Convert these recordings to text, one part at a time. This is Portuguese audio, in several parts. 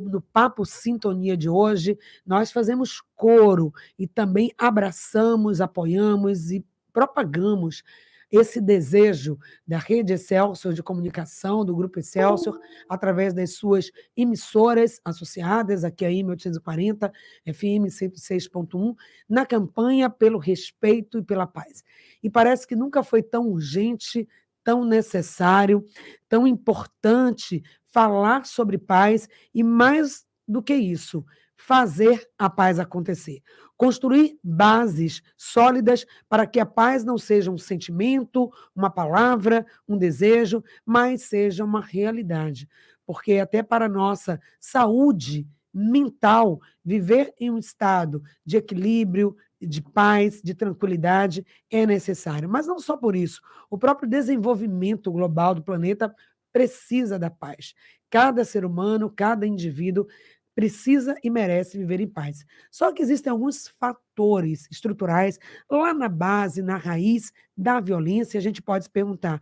no Papo Sintonia de hoje, nós fazemos coro e também abraçamos, apoiamos e propagamos esse desejo da Rede Excelsior de Comunicação, do Grupo Excelsior, através das suas emissoras associadas, aqui a M840, FM 106.1, na campanha pelo respeito e pela paz. E parece que nunca foi tão urgente, tão necessário, tão importante falar sobre paz e, mais do que isso, fazer a paz acontecer. Construir bases sólidas para que a paz não seja um sentimento, uma palavra, um desejo, mas seja uma realidade. Porque até para a nossa saúde mental, viver em um estado de equilíbrio, de paz, de tranquilidade é necessário. Mas não só por isso. O próprio desenvolvimento global do planeta precisa da paz. Cada ser humano, cada indivíduo precisa e merece viver em paz. Só que existem alguns fatores estruturais lá na base, na raiz da violência. A gente pode se perguntar: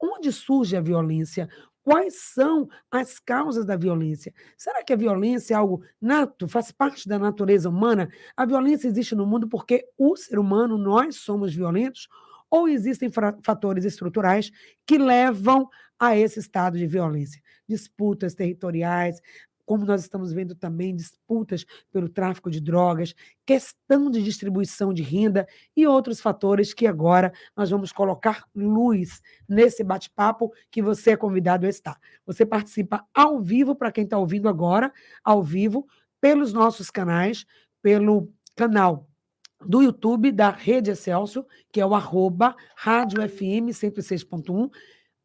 onde surge a violência? Quais são as causas da violência? Será que a violência é algo nato, faz parte da natureza humana? A violência existe no mundo porque o ser humano, nós somos violentos? Ou existem fatores estruturais que levam a esse estado de violência? Disputas territoriais, como nós estamos vendo também disputas pelo tráfico de drogas, questão de distribuição de renda e outros fatores que agora nós vamos colocar luz nesse bate-papo que você é convidado a estar. Você participa ao vivo, para quem está ouvindo agora, ao vivo, pelos nossos canais, pelo canal do YouTube da Rede Excelsior, que é o @Rádio FM 106.1.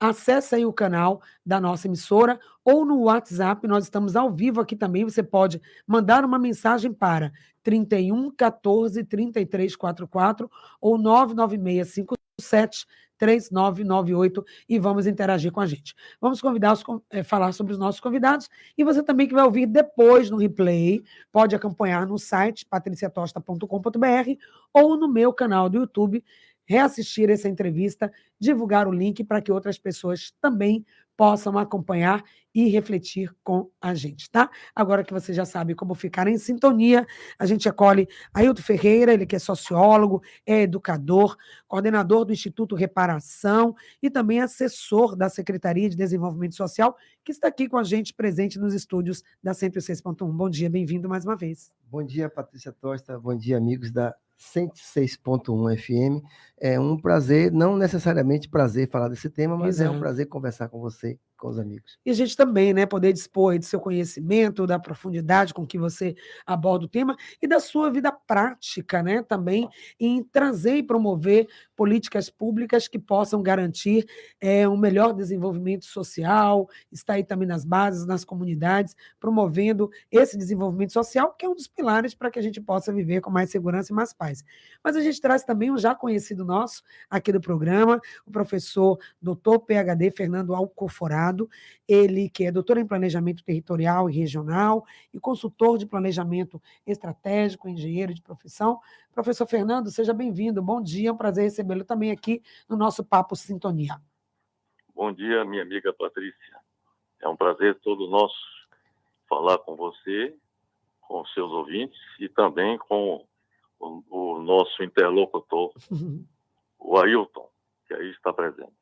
Acesse aí o canal da nossa emissora ou no WhatsApp, nós estamos ao vivo aqui também, você pode mandar uma mensagem para 31 14 33 44 ou 99657 3998 e vamos interagir com a gente. Vamos falar sobre os nossos convidados e você também que vai ouvir depois no replay, pode acompanhar no site patriciatosta.com.br ou no meu canal do YouTube, reassistir essa entrevista, divulgar o link para que outras pessoas também possam acompanhar e refletir com a gente, tá? Agora que você já sabe como ficar em sintonia, a gente acolhe Ailton Ferreira, ele que é sociólogo, é educador, coordenador do Instituto Reparação e também assessor da Secretaria de Desenvolvimento Social, que está aqui com a gente, presente nos estúdios da 106.1. Bom dia, bem-vindo mais uma vez. Bom dia, Patrícia Tosta, bom dia, amigos da 106.1 FM. É um prazer, não necessariamente prazer falar desse tema, mas Exato. É um prazer conversar com você, com os amigos. E a gente também, né, poder dispor aí do seu conhecimento, da profundidade com que você aborda o tema e da sua vida prática, né, também em trazer e promover políticas públicas que possam garantir um melhor desenvolvimento social, está aí também nas bases, nas comunidades, promovendo esse desenvolvimento social, que é um dos pilares para que a gente possa viver com mais segurança e mais paz. Mas a gente traz também um já conhecido nosso aqui do programa, o professor Dr. PhD Fernando Alcoforado, ele que é doutor em planejamento territorial e regional e consultor de planejamento estratégico, engenheiro de profissão. Professor Fernando, seja bem-vindo, bom dia, é um prazer recebê-lo também aqui no nosso Papo Sintonia. Bom dia, minha amiga Patrícia. É um prazer todo nosso falar com você, com os seus ouvintes e também com o nosso interlocutor, o Ailton, que aí está presente.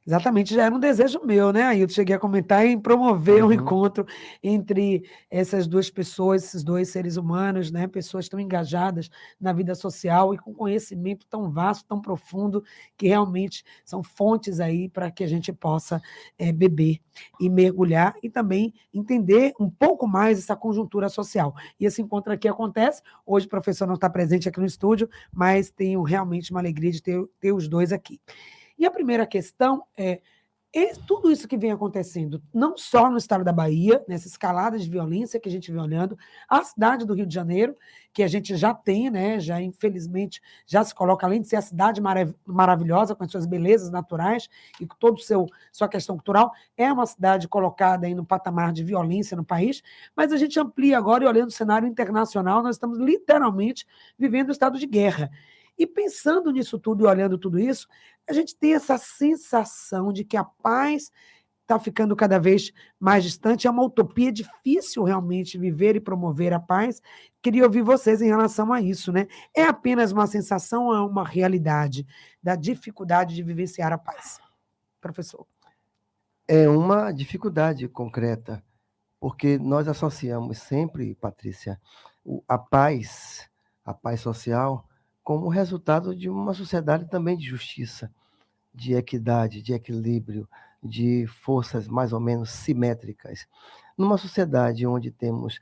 Exatamente, já era um desejo meu, né, Ailton? Cheguei a comentar em promover um encontro entre essas duas pessoas, esses dois seres humanos, né, pessoas tão engajadas na vida social e com conhecimento tão vasto, tão profundo, que realmente são fontes aí para que a gente possa beber e mergulhar e também entender um pouco mais essa conjuntura social. E esse encontro aqui acontece, hoje o professor não está presente aqui no estúdio, mas tenho realmente uma alegria de ter os dois aqui. E a primeira questão é tudo isso que vem acontecendo, não só no estado da Bahia, nessa escalada de violência que a gente vem olhando, a cidade do Rio de Janeiro, que a gente já tem, né, já infelizmente já se coloca, além de ser a cidade maravilhosa, com as suas belezas naturais e com toda a sua questão cultural, é uma cidade colocada aí no patamar de violência no país, mas a gente amplia agora e olhando o cenário internacional, nós estamos literalmente vivendo um estado de guerra. E pensando nisso tudo e olhando tudo isso, a gente tem essa sensação de que a paz está ficando cada vez mais distante, é uma utopia difícil realmente viver e promover a paz. Queria ouvir vocês em relação a isso, né? É apenas uma sensação ou é uma realidade da dificuldade de vivenciar a paz? Professor. É uma dificuldade concreta, porque nós associamos sempre, Patrícia, a paz social, como resultado de uma sociedade também de justiça, de equidade, de equilíbrio, de forças mais ou menos simétricas. Numa sociedade onde temos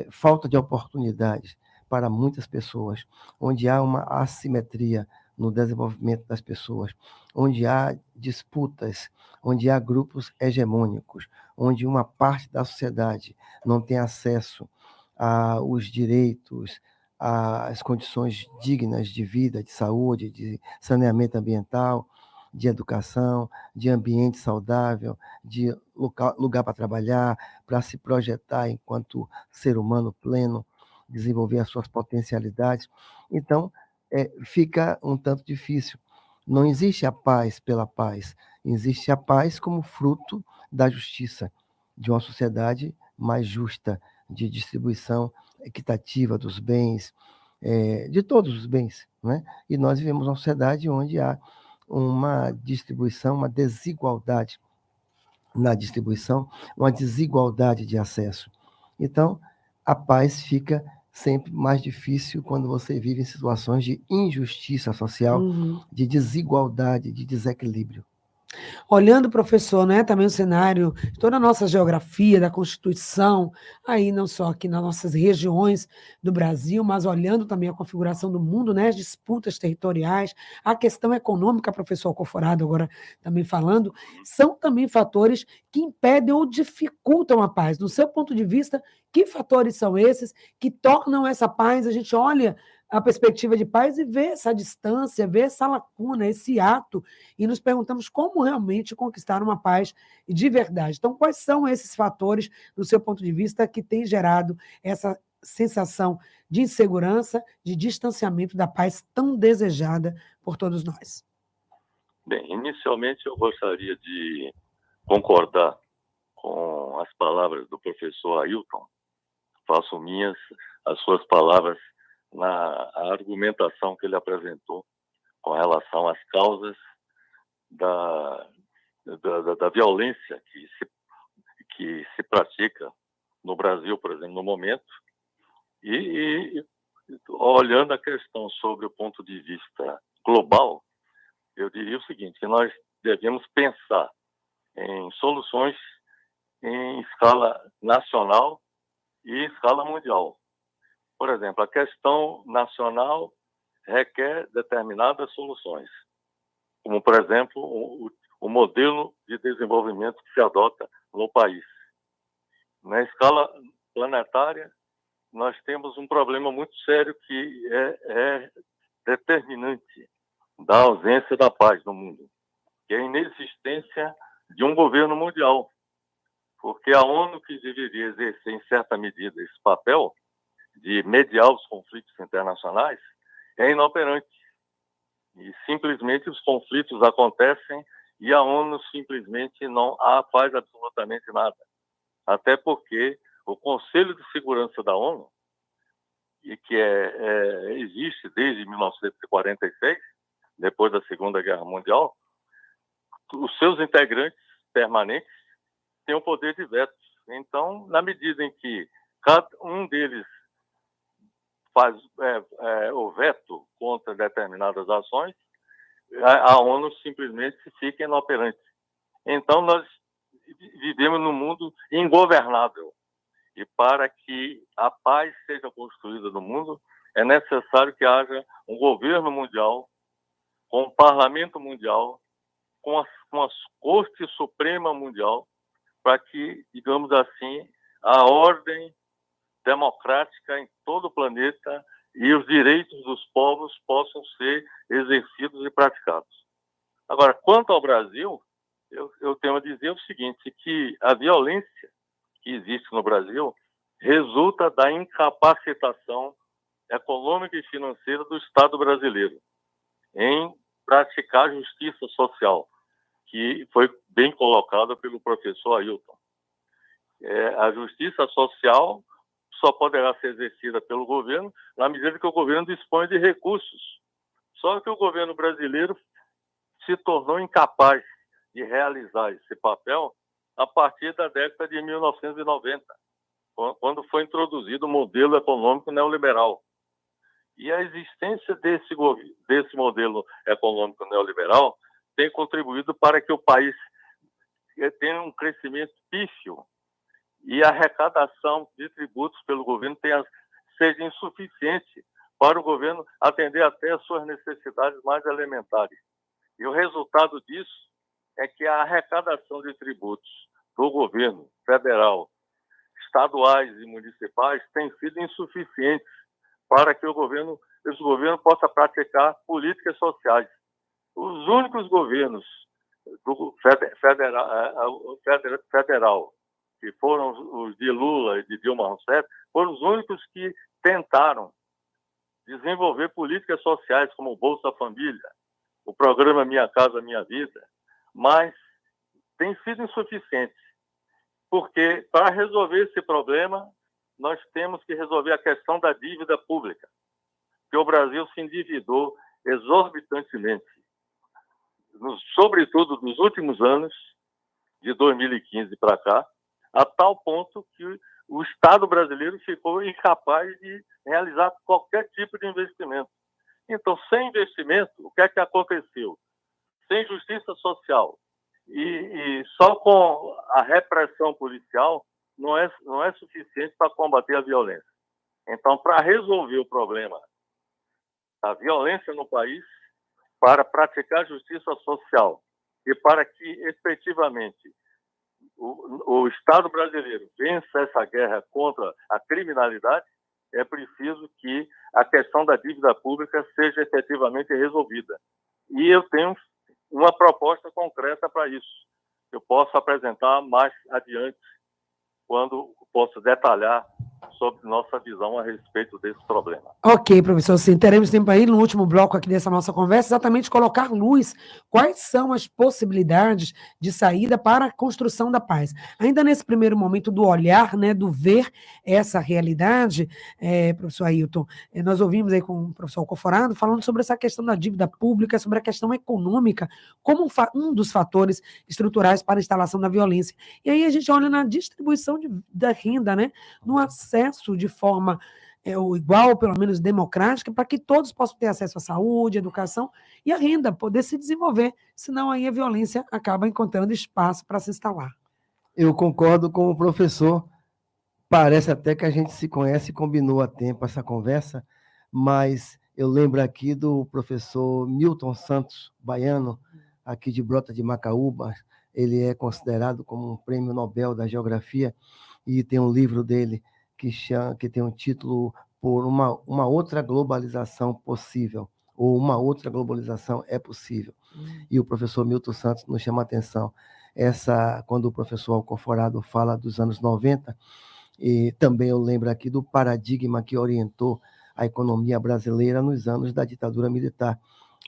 falta de oportunidades para muitas pessoas, onde há uma assimetria no desenvolvimento das pessoas, onde há disputas, onde há grupos hegemônicos, onde uma parte da sociedade não tem acesso aos direitos, às condições dignas de vida, de saúde, de saneamento ambiental, de educação, de ambiente saudável, de lugar para trabalhar, para se projetar enquanto ser humano pleno, desenvolver as suas potencialidades. Então, fica um tanto difícil. Não existe a paz pela paz, existe a paz como fruto da justiça, de uma sociedade mais justa, de distribuição equitativa dos bens, de todos os bens, né? E nós vivemos uma sociedade onde há uma distribuição, uma desigualdade na distribuição, uma desigualdade de acesso. Então, a paz fica sempre mais difícil quando você vive em situações de injustiça social, de desigualdade, de desequilíbrio. Olhando, professor, né, também o cenário, toda a nossa geografia da Constituição, aí não só aqui nas nossas regiões do Brasil, mas olhando também a configuração do mundo, né, as disputas territoriais, a questão econômica, professor Alcoforado agora também falando, são também fatores que impedem ou dificultam a paz. Do seu ponto de vista, que fatores são esses que tornam essa paz? A gente olha a perspectiva de paz e vê essa distância, vê essa lacuna, esse ato, e nos perguntamos como realmente conquistar uma paz de verdade. Então, quais são esses fatores, do seu ponto de vista, que têm gerado essa sensação de insegurança, de distanciamento da paz tão desejada por todos nós? Bem, inicialmente eu gostaria de concordar com as palavras do professor Ailton. Faço minhas as suas palavras na argumentação que ele apresentou com relação às causas da violência que se pratica no Brasil, por exemplo, no momento, e olhando a questão sobre o ponto de vista global, eu diria o seguinte, que nós devemos pensar em soluções em escala nacional e em escala mundial. Por exemplo, a questão nacional requer determinadas soluções, como, por exemplo, o modelo de desenvolvimento que se adota no país. Na escala planetária, nós temos um problema muito sério que é determinante da ausência da paz no mundo, que é a inexistência de um governo mundial, porque a ONU, que deveria exercer, em certa medida, esse papel de mediar os conflitos internacionais, é inoperante. E simplesmente os conflitos acontecem e a ONU simplesmente não faz absolutamente nada. Até porque o Conselho de Segurança da ONU, e que existe desde 1946, depois da Segunda Guerra Mundial, os seus integrantes permanentes têm o poder de veto. Então, na medida em que cada um deles faz o veto contra determinadas ações, a ONU simplesmente fica inoperante. Então, nós vivemos num mundo ingovernável. E para que a paz seja construída no mundo, é necessário que haja um governo mundial, com um parlamento mundial, com a Corte Suprema Mundial, para que, digamos assim, a ordem democrática em todo o planeta e os direitos dos povos possam ser exercidos e praticados. Agora, quanto ao Brasil, eu tenho a dizer o seguinte, que a violência que existe no Brasil resulta da incapacitação econômica e financeira do Estado brasileiro em praticar justiça social, que foi bem colocada pelo professor Ailton. A justiça social só poderá ser exercida pelo governo na medida que o governo dispõe de recursos. Só que o governo brasileiro se tornou incapaz de realizar esse papel a partir da década de 1990, quando foi introduzido o modelo econômico neoliberal. E a existência desse modelo econômico neoliberal tem contribuído para que o país tenha um crescimento pífio e a arrecadação de tributos pelo governo seja insuficiente para o governo atender até as suas necessidades mais elementares. E o resultado disso é que a arrecadação de tributos do governo federal, estaduais e municipais tem sido insuficiente para que esse governo possa praticar políticas sociais. Os únicos governos federal, que foram os de Lula e de Dilma Rousseff, foram os únicos que tentaram desenvolver políticas sociais como o Bolsa Família, o programa Minha Casa Minha Vida, mas tem sido insuficiente, porque para resolver esse problema, nós temos que resolver a questão da dívida pública, que o Brasil se endividou exorbitantemente, sobretudo nos últimos anos, de 2015 para cá, a tal ponto que o Estado brasileiro ficou incapaz de realizar qualquer tipo de investimento. Então, sem investimento, o que é que aconteceu? Sem justiça social e só com a repressão policial não é suficiente para combater a violência. Então, para resolver o problema da violência no país, para praticar justiça social e para que, efetivamente, o Estado brasileiro vença essa guerra contra a criminalidade, é preciso que a questão da dívida pública seja efetivamente resolvida. E eu tenho uma proposta concreta para isso. Eu posso apresentar mais adiante, quando posso detalhar sobre nossa visão a respeito desse problema. Ok, professor, sim, teremos tempo aí no último bloco aqui dessa nossa conversa, exatamente colocar luz, quais são as possibilidades de saída para a construção da paz. Ainda nesse primeiro momento do olhar, né, do ver essa realidade, professor Ailton, nós ouvimos aí com o professor Alcoforado falando sobre essa questão da dívida pública, sobre a questão econômica, como um dos fatores estruturais para a instalação da violência. E aí a gente olha na distribuição da renda, né, no acesso de forma igual, pelo menos democrática, para que todos possam ter acesso à saúde, educação e a renda, poder se desenvolver, senão aí a violência acaba encontrando espaço para se instalar. Eu concordo com o professor, parece até que a gente se conhece e combinou há tempo essa conversa, mas eu lembro aqui do professor Milton Santos, baiano, aqui de Brota de Macaúba. Ele é considerado como um prêmio Nobel da Geografia e tem um livro dele que tem um título Por uma outra globalização possível, ou uma outra globalização é possível. E o professor Milton Santos nos chama a atenção. Quando o professor Alcoforado fala dos anos 90, e também eu lembro aqui do paradigma que orientou a economia brasileira nos anos da ditadura militar.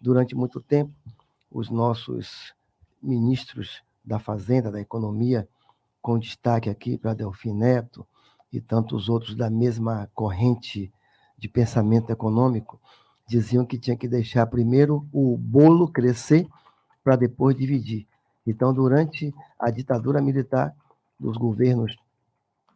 Durante muito tempo, os nossos ministros da Fazenda, da Economia, com destaque aqui para Delfim Neto e tantos outros da mesma corrente de pensamento econômico, diziam que tinha que deixar primeiro o bolo crescer para depois dividir. Então, durante a ditadura militar, dos governos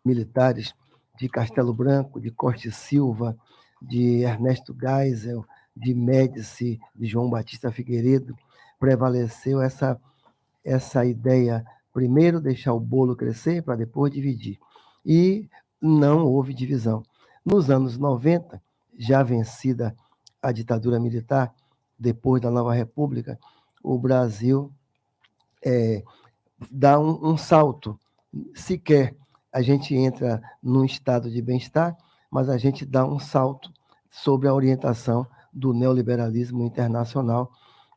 militares de Castelo Branco, de Costa e Silva, de Ernesto Geisel, de Médici, de João Batista Figueiredo, prevaleceu essa ideia, primeiro deixar o bolo crescer para depois dividir. E não houve divisão. Nos anos 90, já vencida a ditadura militar, depois da Nova República, o Brasil dá um salto. Sequer a gente entra num estado de bem-estar, mas a gente dá um salto sobre a orientação do neoliberalismo internacional,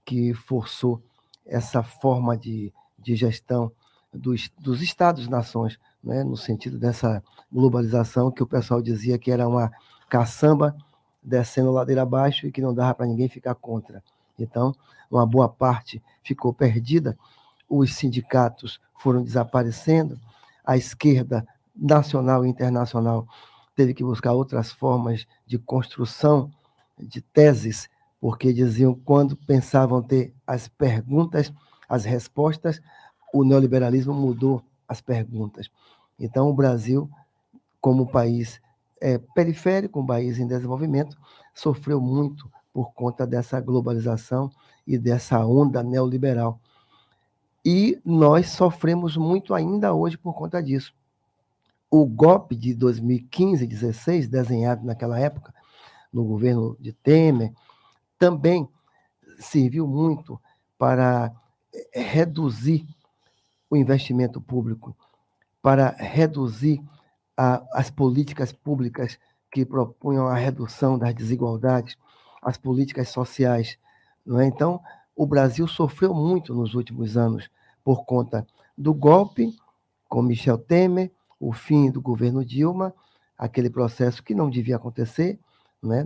que forçou essa forma de gestão dos Estados-nações, né, no sentido dessa globalização que o pessoal dizia que era uma caçamba descendo ladeira abaixo e que não dava para ninguém ficar contra. Então, uma boa parte ficou perdida os sindicatos foram desaparecendo, a esquerda nacional e internacional teve que buscar outras formas de construção de teses, porque diziam quando pensavam ter as perguntas, as respostas, o neoliberalismo mudou as perguntas. Então, o Brasil, como país periférico, um país em desenvolvimento, sofreu muito por conta dessa globalização e dessa onda neoliberal. E nós sofremos muito ainda hoje por conta disso. O golpe de 2015 e 2016, desenhado naquela época, no governo de Temer, também serviu muito para reduzir o investimento público, para reduzir as políticas públicas que propunham a redução das desigualdades, as políticas sociais. Não é? Então, o Brasil sofreu muito nos últimos anos por conta do golpe com Michel Temer, o fim do governo Dilma, aquele processo que não devia acontecer, né,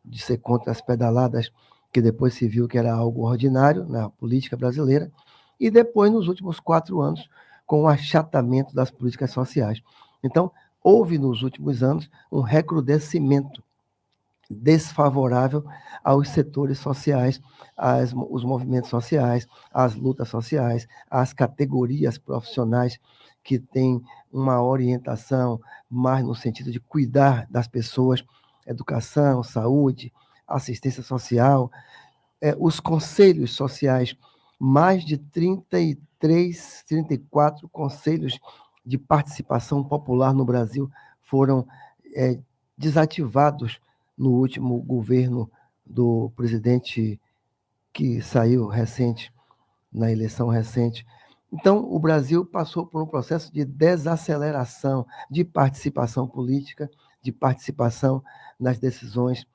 de ser contra as pedaladas, que depois se viu que era algo ordinário na política brasileira, e depois, nos últimos 4 anos, com o achatamento das políticas sociais. Então, houve nos últimos anos um recrudescimento desfavorável aos setores sociais, os movimentos sociais, às lutas sociais, às categorias profissionais que têm uma orientação mais no sentido de cuidar das pessoas, educação, saúde, assistência social, os conselhos sociais, mais de 33, 34 conselhos de participação popular no Brasil foram desativados no último governo do presidente que saiu recente, na eleição recente. Então, o Brasil passou por um processo de desaceleração de participação política, de participação nas decisões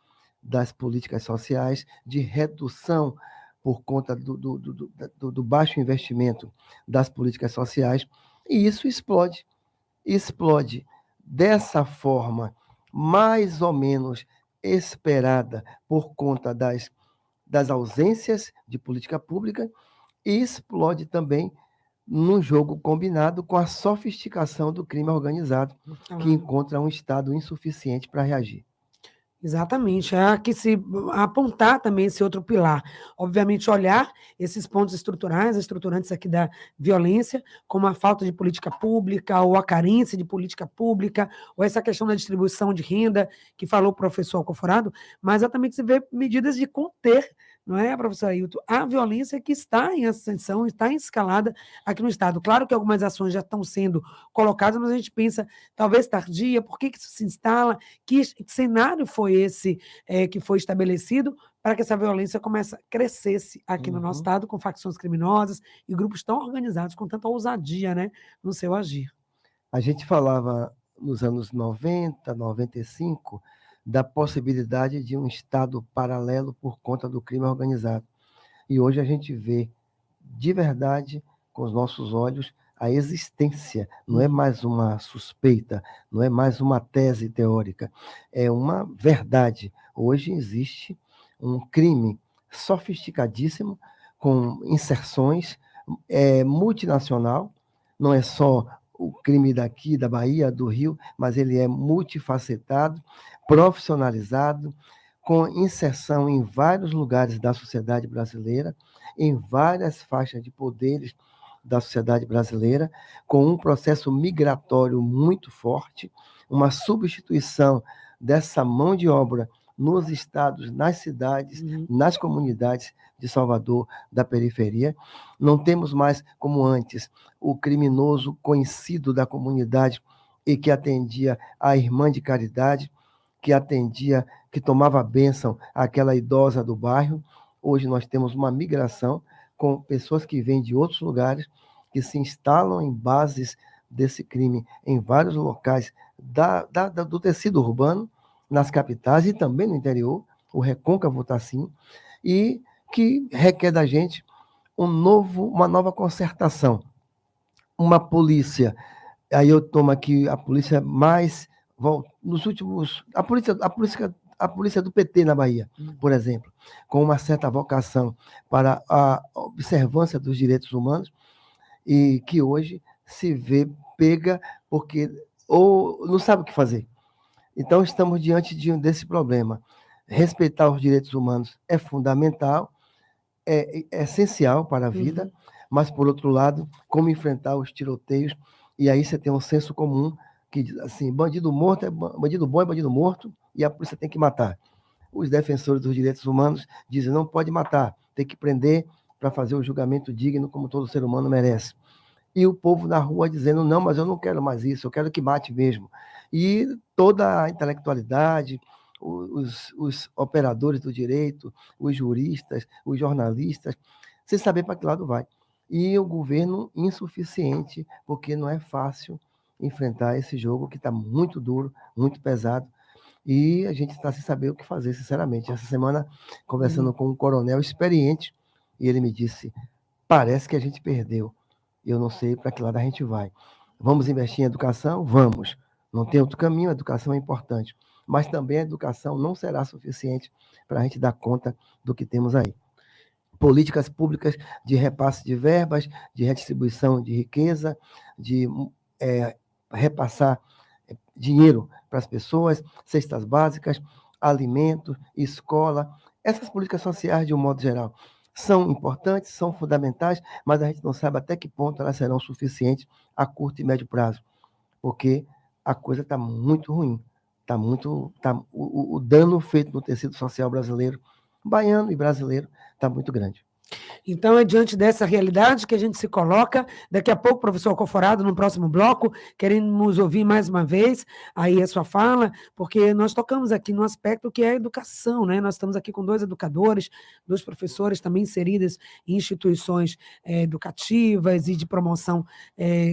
das políticas sociais, de redução por conta do baixo investimento das políticas sociais, e isso explode dessa forma, mais ou menos esperada por conta das ausências de política pública, e explode também num jogo combinado com a sofisticação do crime organizado, que encontra um Estado insuficiente para reagir. Exatamente, há que se apontar também esse outro pilar. Obviamente, olhar esses pontos estruturais, estruturantes aqui da violência, como a falta de política pública, ou a carência de política pública, ou essa questão da distribuição de renda, que falou o professor Alcoforado, mas há também que se vê medidas de conter, não é, professor Ailton, a violência que está em ascensão, está em escalada aqui no Estado. Claro que algumas ações já estão sendo colocadas, mas a gente pensa, talvez tardia, por que isso se instala, que cenário foi esse que foi estabelecido para que essa violência crescesse aqui no nosso Estado, com facções criminosas e grupos tão organizados, com tanta ousadia, né, no seu agir. A gente falava nos anos 90, 95, da possibilidade de um Estado paralelo por conta do crime organizado. E hoje a gente vê, de verdade, com os nossos olhos, a existência. Não é mais uma suspeita, não é mais uma tese teórica, é uma verdade. Hoje existe um crime sofisticadíssimo, com inserções, multinacional, não é só o crime daqui, da Bahia, do Rio, mas ele é multifacetado, profissionalizado, com inserção em vários lugares da sociedade brasileira, em várias faixas de poderes da sociedade brasileira, com um processo migratório muito forte, uma substituição dessa mão de obra nos estados, nas cidades, nas comunidades de Salvador, da periferia. Não temos mais, como antes, o criminoso conhecido da comunidade e que atendia a irmã de caridade, que tomava a bênção àquela idosa do bairro. Hoje nós temos uma migração com pessoas que vêm de outros lugares, que se instalam em bases desse crime em vários locais do tecido urbano, nas capitais e também no interior, o Recôncavo está assim, e que requer da gente uma nova concertação. Uma polícia, aí eu tomo aqui a polícia mais... Nos últimos... A polícia do PT na Bahia, por exemplo, com uma certa vocação para a observância dos direitos humanos, e que hoje se vê pega porque ou não sabe o que fazer. Então, estamos diante desse problema. Respeitar os direitos humanos é fundamental, é essencial para a vida, mas, por outro lado, como enfrentar os tiroteios, e aí você tem um senso comum que diz assim, bandido morto bandido bom é bandido morto, e a polícia tem que matar. Os defensores dos direitos humanos dizem, não pode matar, tem que prender para fazer o julgamento digno, como todo ser humano merece. E o povo na rua dizendo, não, mas eu não quero mais isso, eu quero que mate mesmo. E toda a intelectualidade, os operadores do direito, os juristas, os jornalistas, sem saber para que lado vai. E o governo insuficiente, porque não é fácil enfrentar esse jogo que está muito duro, muito pesado, e a gente está sem saber o que fazer, sinceramente. Essa semana, conversando com um coronel experiente, e ele me disse, parece que a gente perdeu. Eu não sei para que lado a gente vai. Vamos investir em educação? Vamos. Não tem outro caminho, a educação é importante. Mas também a educação não será suficiente para a gente dar conta do que temos aí. Políticas públicas de repasse de verbas, de redistribuição de riqueza, de repassar dinheiro para as pessoas, cestas básicas, alimentos, escola. Essas políticas sociais, de um modo geral, são importantes, são fundamentais, mas a gente não sabe até que ponto elas serão suficientes a curto e médio prazo, porque a coisa está muito ruim. O dano feito no tecido social brasileiro, baiano e brasileiro, está muito grande. Então, é diante dessa realidade que a gente se coloca. Daqui a pouco, professor Alcoforado, no próximo bloco, queremos ouvir mais uma vez aí a sua fala, porque nós tocamos aqui no aspecto que é a educação, né? Nós estamos aqui com 2 educadores, 2 professores também inseridos em instituições educativas e de promoção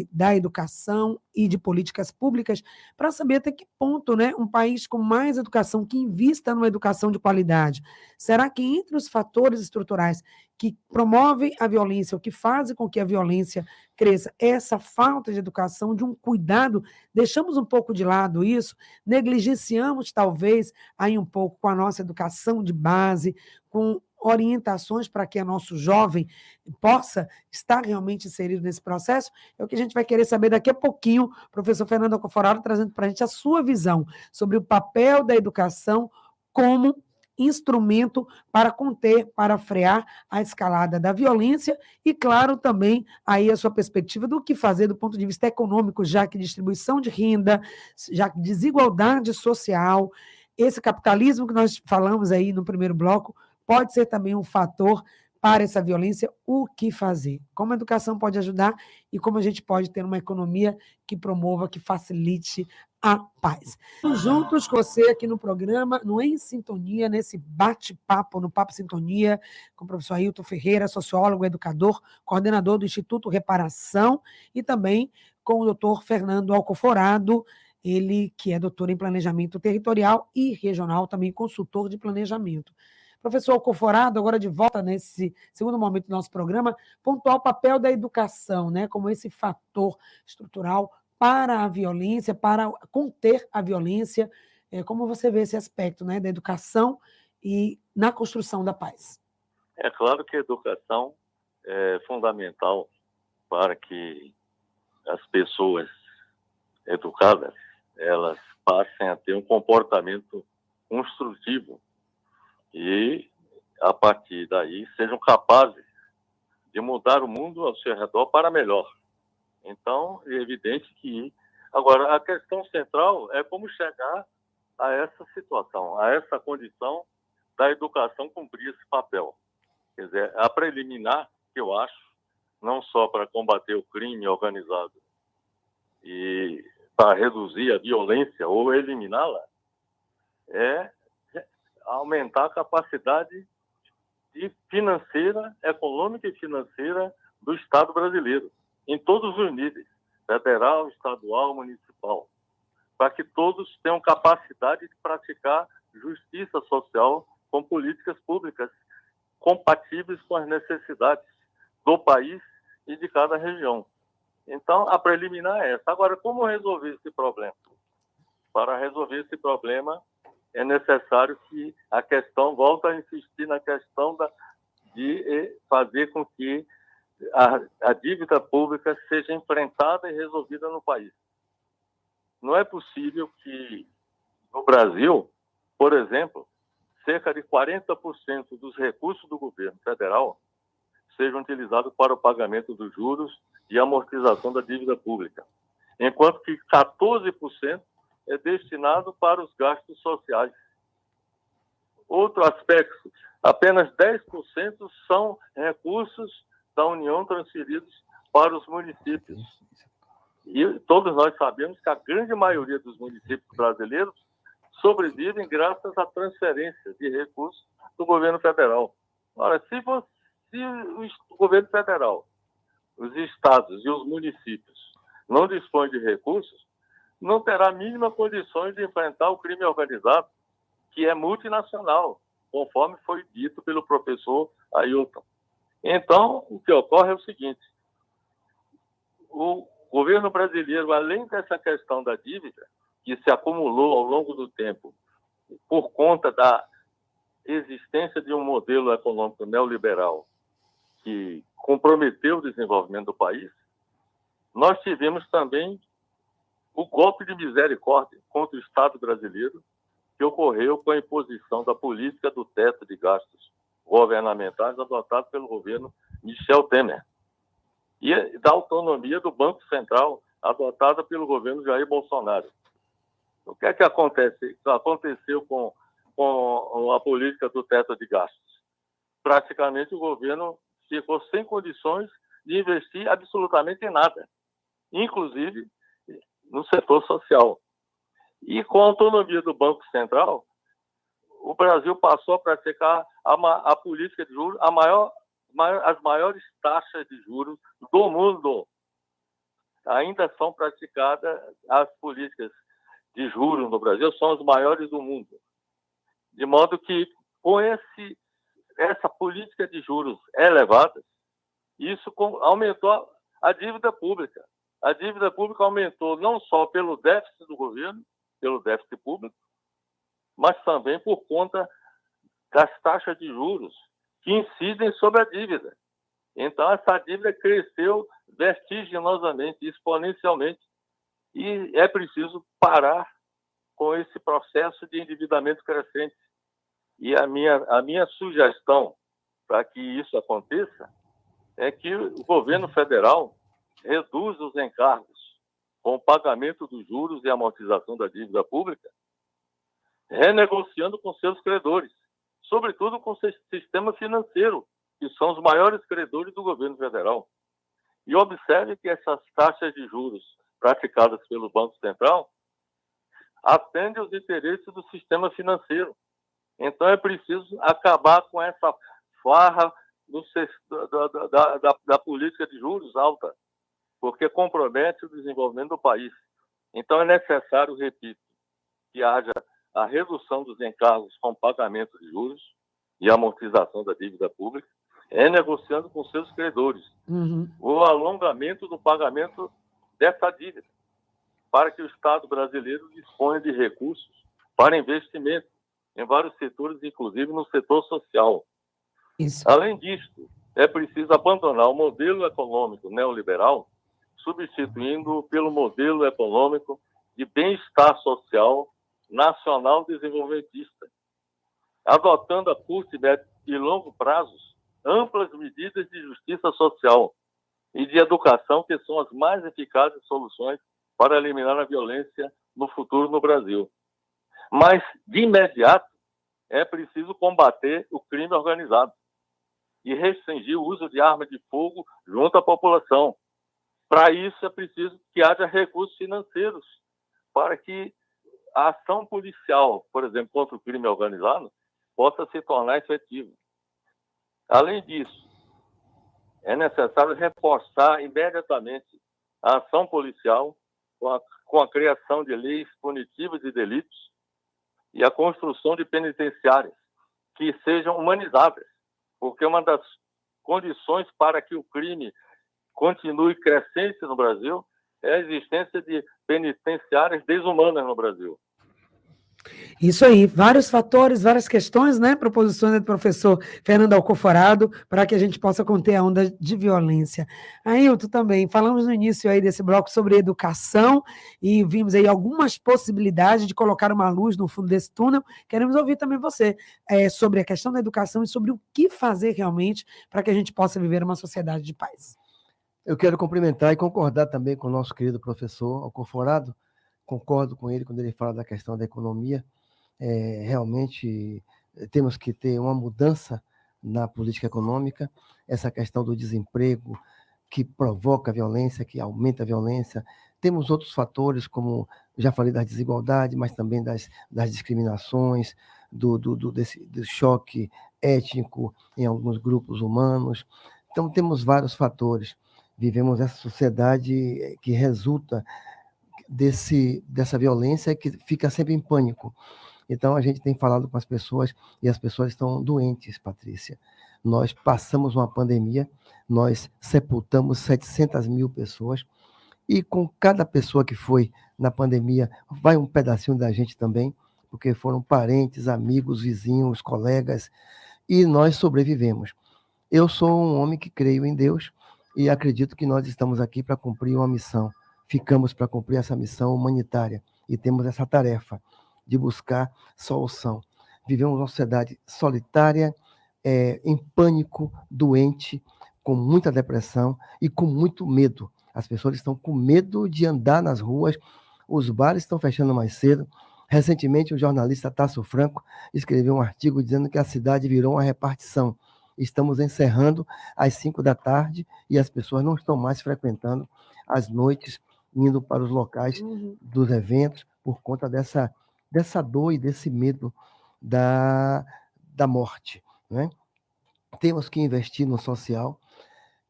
da educação e de políticas públicas, para saber até que ponto, né, um país com mais educação, que invista numa educação de qualidade, será que entre os fatores estruturais que promovem a violência, ou que fazem com que a violência cresça, essa falta de educação, de um cuidado, deixamos um pouco de lado isso, negligenciamos talvez aí um pouco com a nossa educação de base, com orientações para que a nosso jovem possa estar realmente inserido nesse processo, é o que a gente vai querer saber daqui a pouquinho, professor Fernando Alcoforado, trazendo para a gente a sua visão sobre o papel da educação como instrumento para conter, para frear a escalada da violência e, claro, também aí a sua perspectiva do que fazer do ponto de vista econômico, já que distribuição de renda, já que desigualdade social, esse capitalismo que nós falamos aí no primeiro bloco, pode ser também um fator para essa violência, o que fazer? Como a educação pode ajudar e como a gente pode ter uma economia que promova, que facilite a paz. Juntos com você aqui no programa, no Em Sintonia, nesse bate-papo, no Papo Sintonia, com o professor Ailton Ferreira, sociólogo, educador, coordenador do Instituto Reparação, e também com o doutor Fernando Alcoforado, ele que é doutor em planejamento territorial e regional, também consultor de planejamento. Professor Alcoforado, agora de volta nesse segundo momento do nosso programa, pontuar o papel da educação, né, como esse fator estrutural para a violência, para conter a violência. Como você vê esse aspecto, né, da educação e na construção da paz? É claro que a educação é fundamental para que as pessoas educadas elas passem a ter um comportamento construtivo e, a partir daí, sejam capazes de mudar o mundo ao seu redor para melhor. Então, é evidente que... Agora, a questão central é como chegar a essa situação, a essa condição da educação cumprir esse papel. Quer dizer, a preliminar, que eu acho, não só para combater o crime organizado e para reduzir a violência ou eliminá-la, é aumentar a capacidade financeira, econômica e financeira do Estado brasileiro, em todos os níveis, federal, estadual, municipal, para que todos tenham capacidade de praticar justiça social com políticas públicas compatíveis com as necessidades do país e de cada região. Então, a preliminar é essa. Agora, como resolver esse problema? Para resolver esse problema, é necessário que a questão, volta a insistir na questão de fazer com que a dívida pública seja enfrentada e resolvida no país. Não é possível que, no Brasil, por exemplo, cerca de 40% dos recursos do governo federal sejam utilizados para o pagamento dos juros e amortização da dívida pública, enquanto que 14% é destinado para os gastos sociais. Outro aspecto, apenas 10% são recursos da União transferidos para os municípios. E todos nós sabemos que a grande maioria dos municípios brasileiros sobrevivem graças à transferência de recursos do governo federal. Ora, se o governo federal, os estados e os municípios não dispõem de recursos, não terá a mínima condições de enfrentar o crime organizado, que é multinacional, conforme foi dito pelo professor Ailton. Então, o que ocorre é o seguinte: o governo brasileiro, além dessa questão da dívida, que se acumulou ao longo do tempo por conta da existência de um modelo econômico neoliberal que comprometeu o desenvolvimento do país, nós tivemos também o golpe de misericórdia contra o Estado brasileiro, que ocorreu com a imposição da política do teto de gastos governamentais adotado pelo governo Michel Temer e da autonomia do Banco Central adotada pelo governo Jair Bolsonaro. O que é que aconteceu com a política do teto de gastos? Praticamente o governo ficou sem condições de investir absolutamente em nada, inclusive no setor social. E com a autonomia do Banco Central, o Brasil passou a praticar a política de juros, as maiores taxas de juros do mundo. Ainda são praticadas as políticas de juros no Brasil, são as maiores do mundo. De modo que, com essa política de juros elevada, isso aumentou a dívida pública. A dívida pública aumentou não só pelo déficit do governo, pelo déficit público, mas também por conta das taxas de juros que incidem sobre a dívida. Então, essa dívida cresceu vertiginosamente, exponencialmente, e é preciso parar com esse processo de endividamento crescente. E a minha sugestão para que isso aconteça é que o governo federal reduza os encargos com o pagamento dos juros e amortização da dívida pública, renegociando com seus credores, sobretudo com o sistema financeiro, que são os maiores credores do governo federal. E observe que essas taxas de juros praticadas pelo Banco Central atendem aos interesses do sistema financeiro. Então é preciso acabar com essa farra da política de juros alta, porque compromete o desenvolvimento do país. Então é necessário, repito, que haja a redução dos encargos com pagamento de juros e amortização da dívida pública, negociando com seus credores o alongamento do pagamento dessa dívida, para que o Estado brasileiro disponha de recursos para investimento em vários setores, inclusive no setor social. Isso. Além disso, é preciso abandonar o modelo econômico neoliberal, substituindo pelo modelo econômico de bem-estar social nacional desenvolvimentista, adotando a curto, médio e longo prazos amplas medidas de justiça social e de educação, que são as mais eficazes soluções para eliminar a violência no futuro no Brasil. Mas, de imediato, é preciso combater o crime organizado e restringir o uso de armas de fogo junto à população. Para isso, é preciso que haja recursos financeiros para que a ação policial, por exemplo, contra o crime organizado, possa se tornar efetiva. Além disso, é necessário reforçar imediatamente a ação policial com a criação de leis punitivas de delitos e a construção de penitenciárias que sejam humanizáveis, porque uma das condições para que o crime continue crescente no Brasil é a existência de penitenciárias desumanas no Brasil. Isso aí, vários fatores, várias questões, né? Proposições do professor Fernando Alcoforado, para que a gente possa conter a onda de violência. Ailton, também, falamos no início aí desse bloco sobre educação e vimos aí algumas possibilidades de colocar uma luz no fundo desse túnel. Queremos ouvir também você sobre a questão da educação e sobre o que fazer realmente para que a gente possa viver uma sociedade de paz. Eu quero cumprimentar e concordar também com o nosso querido professor Alcoforado. Concordo com ele quando ele fala da questão da economia. Realmente temos que ter uma mudança na política econômica, essa questão do desemprego que provoca violência, que aumenta a violência. Temos outros fatores, como já falei da desigualdade, mas também das discriminações, do choque étnico em alguns grupos humanos. Então, temos vários fatores. Vivemos essa sociedade que resulta dessa violência que fica sempre em pânico. Então, a gente tem falado com as pessoas e as pessoas estão doentes, Patrícia. Nós passamos uma pandemia, nós sepultamos 700 mil pessoas e com cada pessoa que foi na pandemia, vai um pedacinho da gente também, porque foram parentes, amigos, vizinhos, colegas, e nós sobrevivemos. Eu sou um homem que creio em Deus e acredito que nós estamos aqui para cumprir uma missão. Ficamos para cumprir essa missão humanitária e temos essa tarefa de buscar solução. Vivemos uma sociedade solitária, em pânico, doente, com muita depressão e com muito medo. As pessoas estão com medo de andar nas ruas, os bares estão fechando mais cedo. Recentemente, o jornalista Tasso Franco escreveu um artigo dizendo que a cidade virou uma repartição. Estamos encerrando às 5 da tarde e as pessoas não estão mais frequentando as noites, indo para os locais dos eventos, por conta dessa dor e desse medo da morte. Né? Temos que investir no social.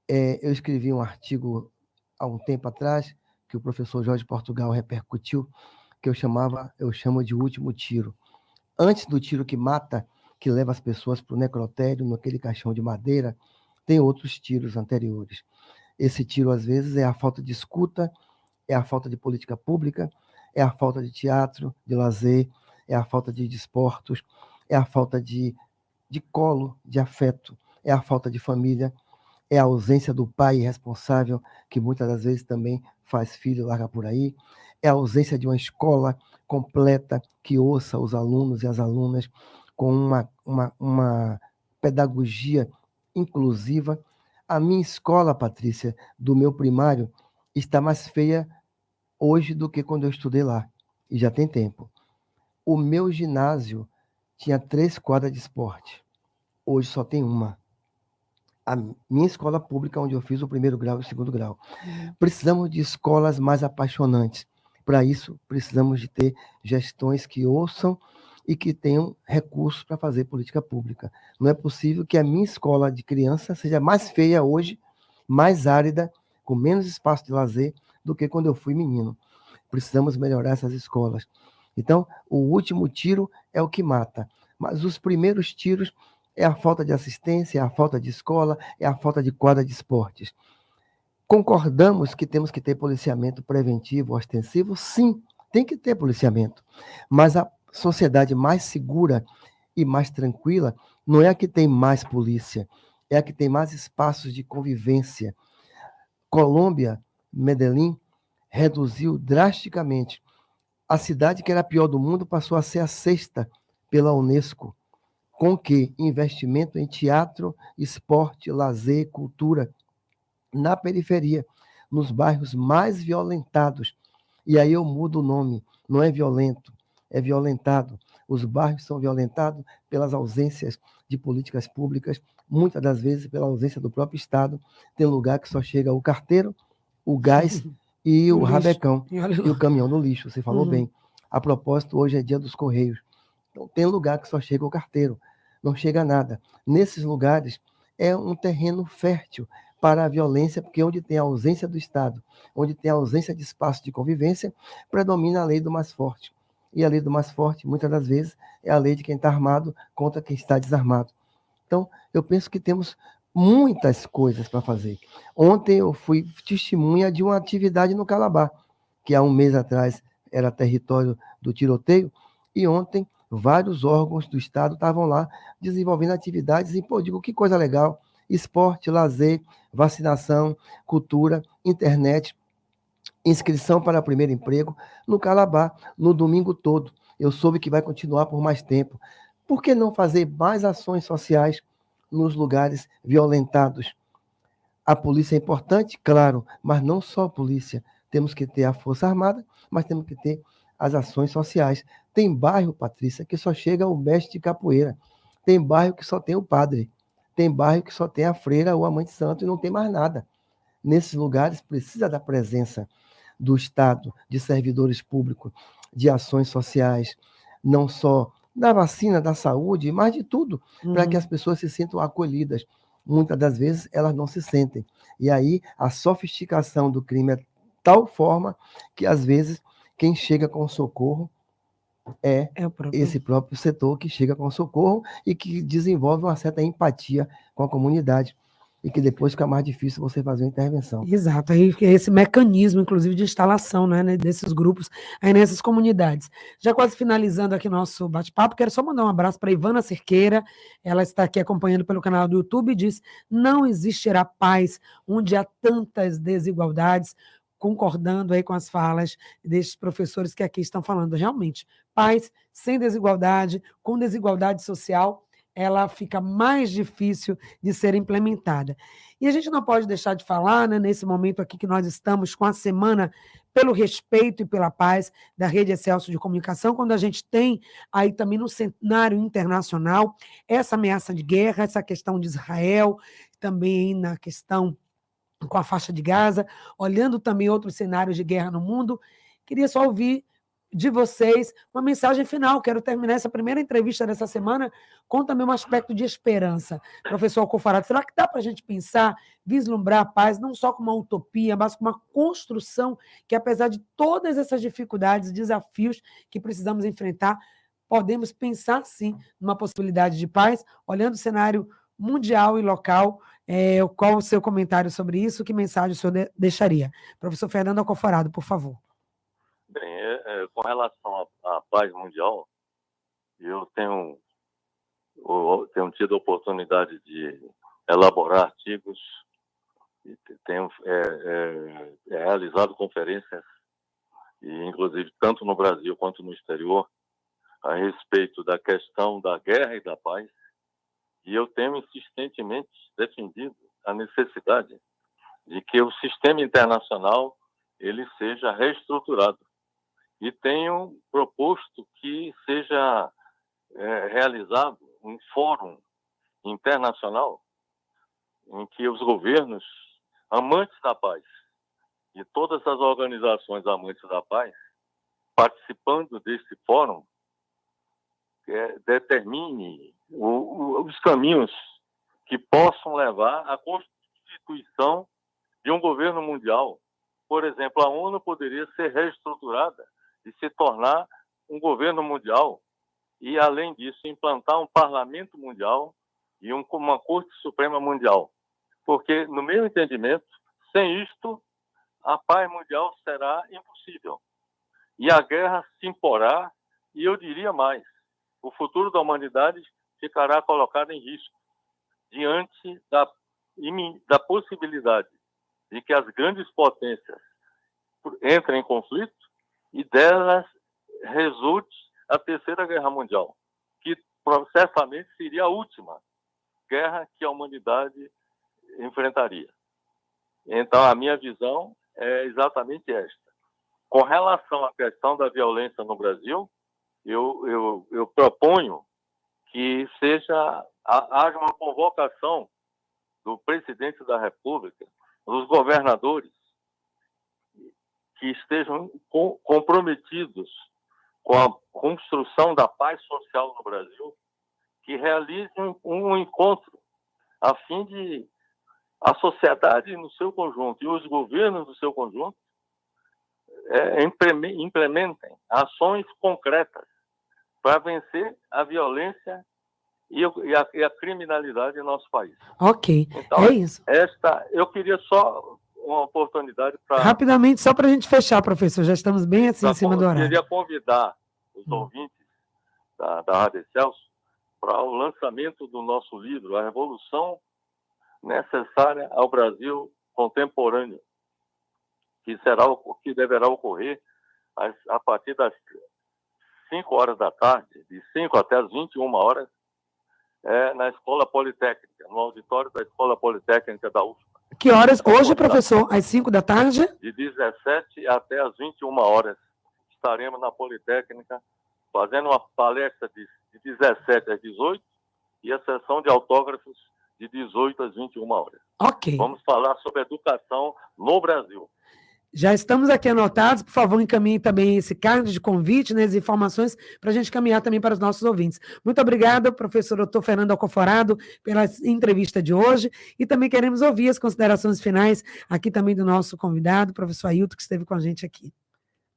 Eu escrevi um artigo há um tempo atrás, que o professor Jorge Portugal repercutiu, que eu chamo de último tiro. Antes do tiro que mata, que leva as pessoas para o necrotério, naquele caixão de madeira, tem outros tiros anteriores. Esse tiro, às vezes, é a falta de escuta, é a falta de política pública, é a falta de teatro, de lazer, é a falta de desportos, é a falta de colo, de afeto, é a falta de família, é a ausência do pai responsável, que muitas das vezes também faz filho larga por aí, é a ausência de uma escola completa que ouça os alunos e as alunas com uma pedagogia inclusiva. A minha escola, Patrícia, do meu primário, está mais feia hoje do que quando eu estudei lá, e já tem tempo. O meu ginásio tinha 3 quadras de esporte, hoje só tem uma. A minha escola pública, onde eu fiz o 1º grau e o 2º grau. Precisamos de escolas mais apaixonantes. Para isso, precisamos de ter gestões que ouçam e que tenham recursos para fazer política pública. Não é possível que a minha escola de criança seja mais feia hoje, mais árida, com menos espaço de lazer, do que quando eu fui menino. Precisamos melhorar essas escolas. Então, o último tiro é o que mata. Mas os primeiros tiros é a falta de assistência, é a falta de escola, é a falta de quadra de esportes. Concordamos que temos que ter policiamento preventivo, ostensivo? Sim, tem que ter policiamento. Mas a sociedade mais segura e mais tranquila não é a que tem mais polícia, é a que tem mais espaços de convivência. Colômbia, Medellín, reduziu drasticamente. A cidade que era a pior do mundo passou a ser a 6ª pela Unesco. Com que investimento em teatro, esporte, lazer, cultura, na periferia, nos bairros mais violentados. E aí eu mudo o nome, não é violento, é violentado. Os bairros são violentados pelas ausências de políticas públicas, muitas das vezes pela ausência do próprio Estado. Tem lugar que só chega o carteiro, o gás e o rabecão, e o caminhão do lixo, você falou bem. A propósito, hoje é dia dos Correios. Então, tem lugar que só chega o carteiro, não chega nada. Nesses lugares, é um terreno fértil para a violência, porque onde tem a ausência do Estado, onde tem a ausência de espaço de convivência, predomina a lei do mais forte. E a lei do mais forte, muitas das vezes, é a lei de quem está armado contra quem está desarmado. Então, eu penso que temos muitas coisas para fazer. Ontem eu fui testemunha de uma atividade no Calabar, que há um mês atrás era território do tiroteio, e ontem Vários órgãos do Estado estavam lá desenvolvendo atividades e, pô, digo, que coisa legal. Esporte, lazer, vacinação, cultura, internet, inscrição para primeiro emprego, no Calabá, no domingo todo. Eu soube que vai continuar por mais tempo. Por que não fazer mais ações sociais nos lugares violentados? A polícia é importante, claro, mas não só a polícia. Temos que ter a Força Armada, mas temos que ter as ações sociais. Tem bairro, Patrícia, que só chega o mestre de capoeira. Tem bairro que só tem o padre. Tem bairro que só tem a freira ou a mãe de santo e não tem mais nada. Nesses lugares precisa da presença do Estado, de servidores públicos, de ações sociais, não só da vacina, da saúde, mas de tudo, para que as pessoas se sintam acolhidas. Muitas das vezes elas não se sentem. E aí a sofisticação do crime é tal forma que, às vezes, quem chega com socorro é esse próprio setor que chega com socorro e que desenvolve uma certa empatia com a comunidade. E que depois fica mais difícil você fazer uma intervenção. Exato, aí esse mecanismo, inclusive, de instalação, né, desses grupos aí nessas comunidades. Já quase finalizando aqui nosso bate-papo, quero só mandar um abraço para Ivana Cerqueira, ela está aqui acompanhando pelo canal do YouTube e diz: não existirá paz onde há tantas desigualdades, concordando aí com as falas destes professores que aqui estão falando. Realmente, paz sem desigualdade, com desigualdade social, ela fica mais difícil de ser implementada. E a gente não pode deixar de falar, né, nesse momento aqui que nós estamos com a Semana pelo Respeito e pela Paz da Rede Excelsior de Comunicação, quando a gente tem aí também no cenário internacional essa ameaça de guerra, essa questão de Israel, também na questão com a faixa de Gaza, olhando também outros cenários de guerra no mundo. Queria só ouvir de vocês uma mensagem final. Quero terminar essa primeira entrevista dessa semana com também um aspecto de esperança. Professor Alcoforado, será que dá para a gente pensar, vislumbrar a paz, não só como uma utopia, mas como uma construção que, apesar de todas essas dificuldades, desafios que precisamos enfrentar, podemos pensar, sim, numa possibilidade de paz, olhando o cenário mundial e local? Qual o seu comentário sobre isso? Que mensagem o senhor deixaria? Professor Fernando Alcoforado, por favor. Bem, com relação à paz mundial, eu tenho tido a oportunidade de elaborar artigos, e tenho realizado conferências, e inclusive tanto no Brasil quanto no exterior, a respeito da questão da guerra e da paz, e eu tenho insistentemente defendido a necessidade de que o sistema internacional ele seja reestruturado. E tenho proposto que seja realizado um fórum internacional em que os governos amantes da paz e todas as organizações amantes da paz, participando desse fórum, determine os caminhos que possam levar à constituição de um governo mundial. Por exemplo, a ONU poderia ser reestruturada e se tornar um governo mundial e, além disso, implantar um parlamento mundial e uma Corte Suprema Mundial. Porque, no meu entendimento, sem isto, a paz mundial será impossível. E a guerra se imporá, e eu diria mais, o futuro da humanidade ficará colocado em risco diante da possibilidade de que as grandes potências entrem em conflito e delas resulte a Terceira Guerra Mundial, que certamente seria a última guerra que a humanidade enfrentaria. Então, a minha visão é exatamente esta. Com relação à questão da violência no Brasil, eu proponho que haja uma convocação do presidente da República, dos governadores, que estejam comprometidos com a construção da paz social no Brasil, que realizem um encontro a fim de a sociedade no seu conjunto e os governos no seu conjunto implementem ações concretas para vencer a violência e a criminalidade em nosso país. Ok, então, é isso. Eu queria só uma oportunidade para... Rapidamente, só para a gente fechar, professor, já estamos bem assim em cima do horário. Eu queria convidar os ouvintes da Rádio Excelsior para o lançamento do nosso livro, A Revolução Necessária ao Brasil Contemporâneo, que deverá ocorrer a partir das 5 horas da tarde, de 5 até as 21 horas, na Escola Politécnica, no auditório da Escola Politécnica da UFPA. Que horas? Hoje, professor, às 5 da tarde? De 17 até as 21 horas. Estaremos na Politécnica fazendo uma palestra de 17 às 18 e a sessão de autógrafos de 18 às 21 horas. Ok. Vamos falar sobre educação no Brasil. Já estamos aqui anotados, por favor, encaminhe também esse card de convite, né, as informações, para a gente caminhar também para os nossos ouvintes. Muito obrigada, professor Dr. Fernando Alcoforado, pela entrevista de hoje, e também queremos ouvir as considerações finais aqui também do nosso convidado, professor Ailton, que esteve com a gente aqui.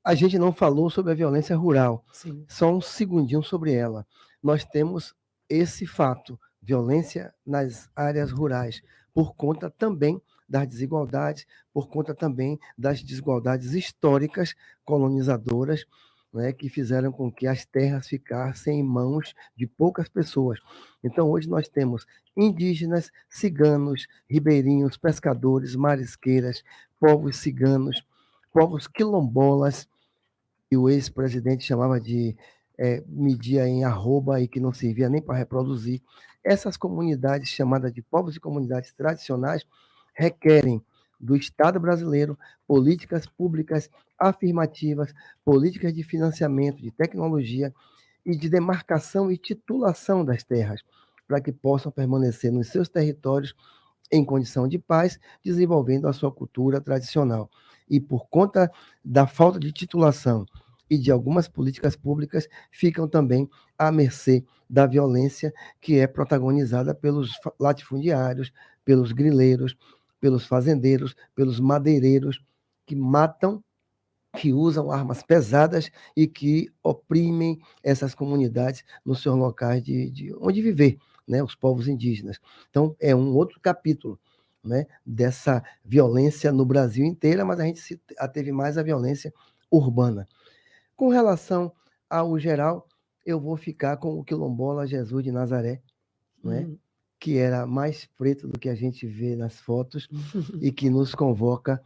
A gente não falou sobre a violência rural. Sim. Só um segundinho sobre ela. Nós temos esse fato, violência nas áreas rurais, por conta também das desigualdades, por conta também das desigualdades históricas colonizadoras, né, que fizeram com que as terras ficassem em mãos de poucas pessoas. Então, hoje nós temos indígenas, ciganos, ribeirinhos, pescadores, marisqueiras, povos ciganos, povos quilombolas, que o ex-presidente chamava de media em arroba e que não servia nem para reproduzir. Essas comunidades chamadas de povos e comunidades tradicionais requerem do Estado brasileiro políticas públicas afirmativas, políticas de financiamento, de tecnologia e de demarcação e titulação das terras, para que possam permanecer nos seus territórios em condição de paz, desenvolvendo a sua cultura tradicional. E por conta da falta de titulação e de algumas políticas públicas, ficam também à mercê da violência que é protagonizada pelos latifundiários, pelos grileiros, pelos fazendeiros, pelos madeireiros, que matam, que usam armas pesadas e que oprimem essas comunidades nos seus locais de onde viver, né, os povos indígenas. Então, é um outro capítulo, né, dessa violência no Brasil inteiro, mas a gente se ateve mais à violência urbana. Com relação ao geral, eu vou ficar com o quilombola Jesus de Nazaré, né, que era mais preto do que a gente vê nas fotos e que nos convoca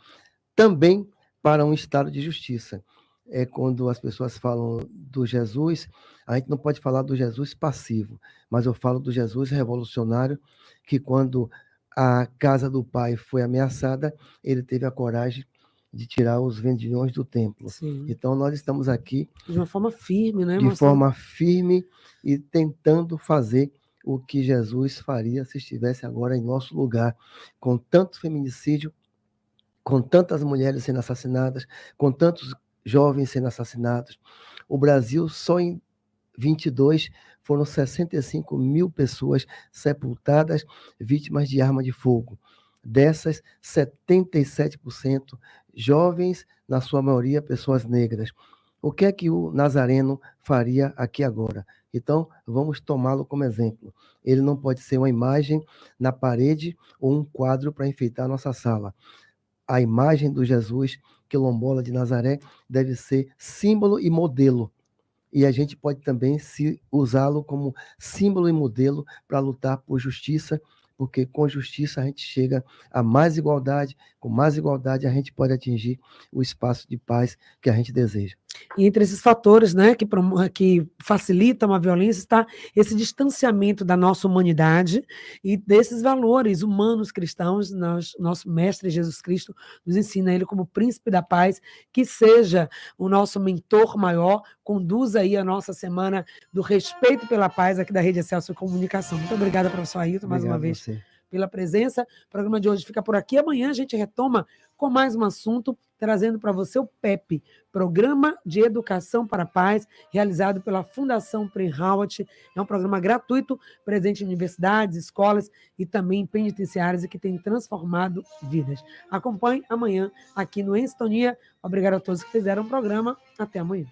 também para um estado de justiça. É quando as pessoas falam do Jesus, a gente não pode falar do Jesus passivo, mas eu falo do Jesus revolucionário, que quando a casa do pai foi ameaçada, ele teve a coragem de tirar os vendilhões do templo. Sim. Então, nós estamos aqui De uma forma firme, né, de forma firme e tentando fazer o que Jesus faria se estivesse agora em nosso lugar, com tanto feminicídio, com tantas mulheres sendo assassinadas, com tantos jovens sendo assassinados. O Brasil, só em 22, foram 65 mil pessoas sepultadas, vítimas de arma de fogo. Dessas, 77% jovens, na sua maioria pessoas negras. O que é que o Nazareno faria aqui agora? Então, vamos tomá-lo como exemplo. Ele não pode ser uma imagem na parede ou um quadro para enfeitar a nossa sala. A imagem do Jesus quilombola de Nazaré deve ser símbolo e modelo. E a gente pode também usá-lo como símbolo e modelo para lutar por justiça, porque com justiça a gente chega a mais igualdade, com mais igualdade a gente pode atingir o espaço de paz que a gente deseja. E entre esses fatores, né, que facilitam a violência está esse distanciamento da nossa humanidade e desses valores humanos cristãos. Nosso mestre Jesus Cristo nos ensina ele como príncipe da paz, que seja o nosso mentor maior, conduza aí a nossa semana do respeito pela paz aqui da Rede Excelsior Comunicação. Muito obrigada, professor Ailton, mais uma vez pela presença. O programa de hoje fica por aqui. Amanhã a gente retoma com mais um assunto, trazendo para você o PEP, Programa de Educação para a Paz, realizado pela Fundação Prem-Howard. É um programa gratuito, presente em universidades, escolas e também em penitenciárias e que tem transformado vidas. Acompanhe amanhã aqui no Em Sintonia. Obrigado a todos que fizeram o programa. Até amanhã.